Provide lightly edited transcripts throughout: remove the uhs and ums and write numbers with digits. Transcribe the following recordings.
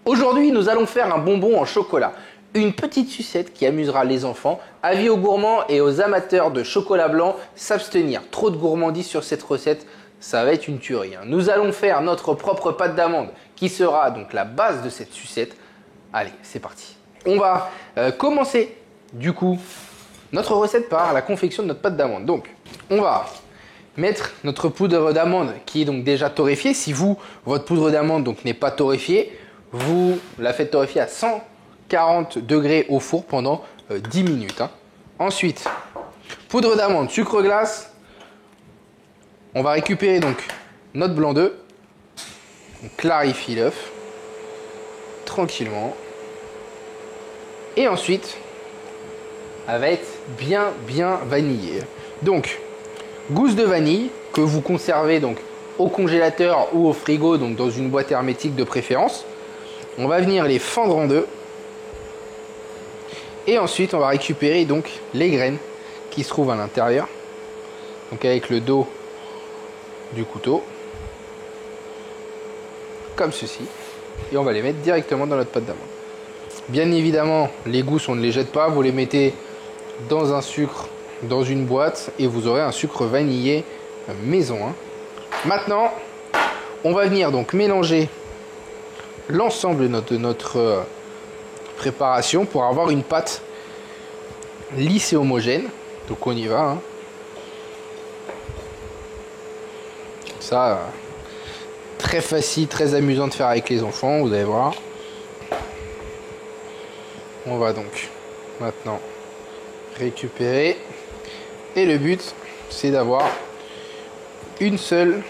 Aujourd'hui, nous allons faire un bonbon en chocolat. Une petite sucette qui amusera les enfants. Avis aux gourmands et aux amateurs de chocolat blanc, s'abstenir. Trop de gourmandise sur cette recette, ça va être une tuerie. Nous allons faire notre propre pâte d'amande qui sera donc la base de cette sucette. Allez, c'est parti. On va commencer du coup notre recette par la confection de notre pâte d'amande. Donc, on va mettre notre poudre d'amande qui est donc déjà torréfiée. Si votre poudre d'amande donc n'est pas torréfiée, vous la faites torréfier à 140 degrés au four pendant 10 minutes. Ensuite, poudre d'amande, sucre glace. On va récupérer donc notre blanc d'œuf. On clarifie l'œuf tranquillement. Et ensuite, elle va être bien vanillée. Donc, gousse de vanille que vous conservez donc au congélateur ou au frigo, donc dans une boîte hermétique de préférence. On va venir les fendre en deux. Et ensuite, on va récupérer donc les graines qui se trouvent à l'intérieur. Donc avec le dos du couteau. Comme ceci. Et on va les mettre directement dans notre pâte d'amande. Bien évidemment, les gousses, on ne les jette pas. Vous les mettez dans un sucre, dans une boîte. Et vous aurez un sucre vanillé maison. Maintenant, on va venir donc mélanger l'ensemble de notre préparation pour avoir une pâte lisse et homogène. Donc on y va. Ça, très facile, très amusant de faire avec les enfants, vous allez voir. On va donc maintenant récupérer. Et le but, c'est d'avoir une seule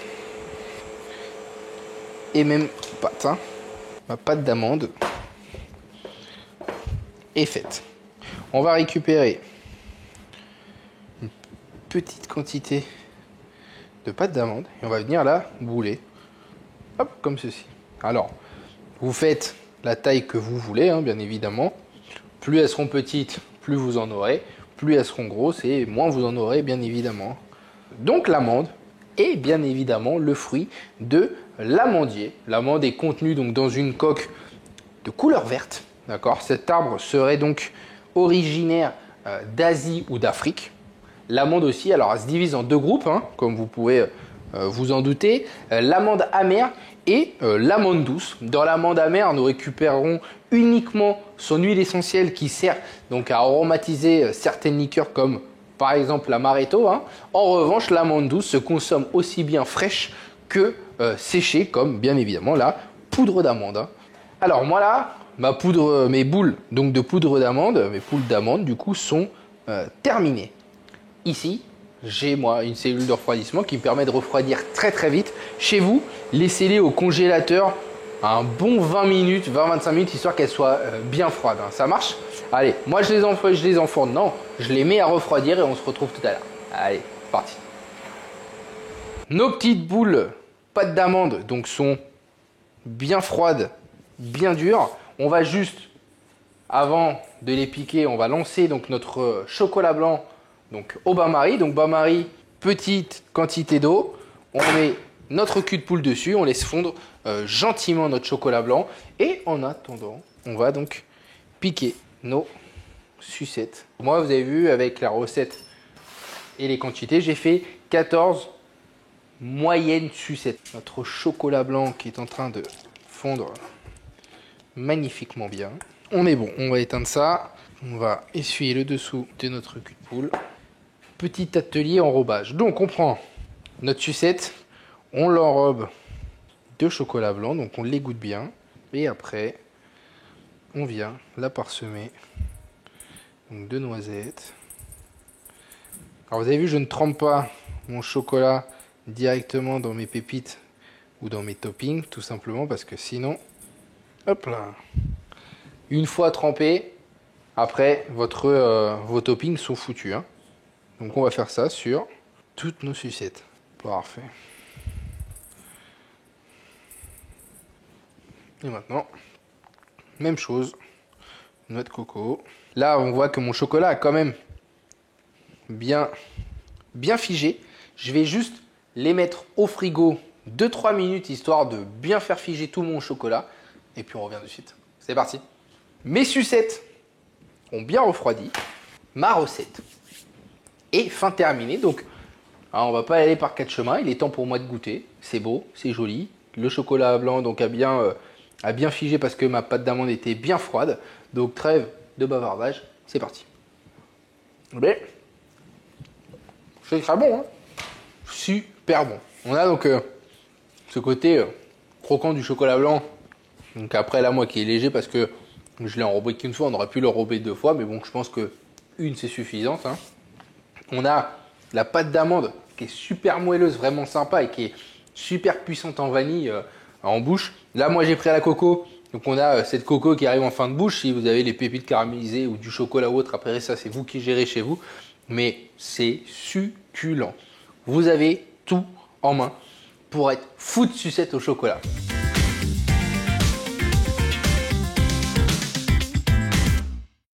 et même pâte. Ma pâte d'amande est faite. On va récupérer une petite quantité de pâte d'amande et on va venir la bouler. Hop, comme ceci. Alors, vous faites la taille que vous voulez, bien évidemment. Plus elles seront petites, plus vous en aurez. Plus elles seront grosses et moins vous en aurez, bien évidemment. Donc l'amande est bien évidemment le fruit de l'amandier. L'amande est contenue donc dans une coque de couleur verte. D'accord. Cet arbre serait donc originaire d'Asie ou d'Afrique. L'amande aussi, alors elle se divise en deux groupes, comme vous pouvez vous en douter. L'amande amère et l'amande douce. Dans l'amande amère, nous récupérerons uniquement son huile essentielle qui sert donc à aromatiser certaines liqueurs comme par exemple l'amaretto. En revanche, l'amande douce se consomme aussi bien fraîche que séchée, comme bien évidemment la poudre d'amande. Alors moi là, mes boules donc de poudre d'amande, mes poules d'amande du coup sont terminées. Ici, j'ai moi une cellule de refroidissement qui me permet de refroidir très vite. Chez vous, laissez-les au congélateur un bon 20 minutes, 20-25 minutes, histoire qu'elles soient bien froides. Ça marche? Allez, moi je les enfourne. Non, je les mets à refroidir et on se retrouve tout à l'heure. Allez, parti. Nos petites boules pâte d'amande donc sont bien froides, bien dures. On va juste, avant de les piquer, on va lancer donc notre chocolat blanc donc au bain-marie. Donc bain-marie, petite quantité d'eau. On met notre cul de poule dessus, on laisse fondre gentiment notre chocolat blanc. Et en attendant, on va donc piquer nos sucettes. Moi, vous avez vu, avec la recette et les quantités, j'ai fait 14 moyennes sucettes. Notre chocolat blanc qui est en train de fondre magnifiquement bien. On est bon, on va éteindre ça. On va essuyer le dessous de notre cul de poule. Petit atelier enrobage. Donc on prend notre sucette, on l'enrobe de chocolat blanc, donc on l'égoutte bien. Et après, on vient la parsemer donc de noisettes. Alors vous avez vu, je ne trempe pas mon chocolat directement dans mes pépites ou dans mes toppings, tout simplement parce que sinon, hop là, une fois trempé, après vos toppings sont foutus. Donc on va faire ça sur toutes nos sucettes. Parfait. Et maintenant, même chose, noix de coco. Là, on voit que mon chocolat a quand même bien figé. Je vais juste les mettre au frigo 2-3 minutes, histoire de bien faire figer tout mon chocolat. et puis on revient de suite. C'est parti. Mes sucettes ont bien refroidi. Ma recette est fin terminée. Donc, on va pas aller par quatre chemins. Il est temps pour moi de goûter. C'est beau, c'est joli. Le chocolat blanc donc a bien figé parce que ma pâte d'amande était bien froide. Donc, trêve de bavardage. C'est parti. Mais, c'est très bon, hein. Super bon. On a donc ce côté croquant du chocolat blanc. Donc après là, moi qui est léger parce que je l'ai enrobé qu'une fois, on aurait pu l'enrober deux fois, mais bon, je pense que une c'est suffisante, hein. On a la pâte d'amande qui est super moelleuse, vraiment sympa et qui est super puissante en vanille en bouche. Là, moi j'ai pris à la coco, donc on a cette coco qui arrive en fin de bouche. Si vous avez les pépites caramélisées ou du chocolat ou autre, après ça c'est vous qui gérez chez vous, mais c'est succulent. Vous avez tout en main pour être fou de sucette au chocolat.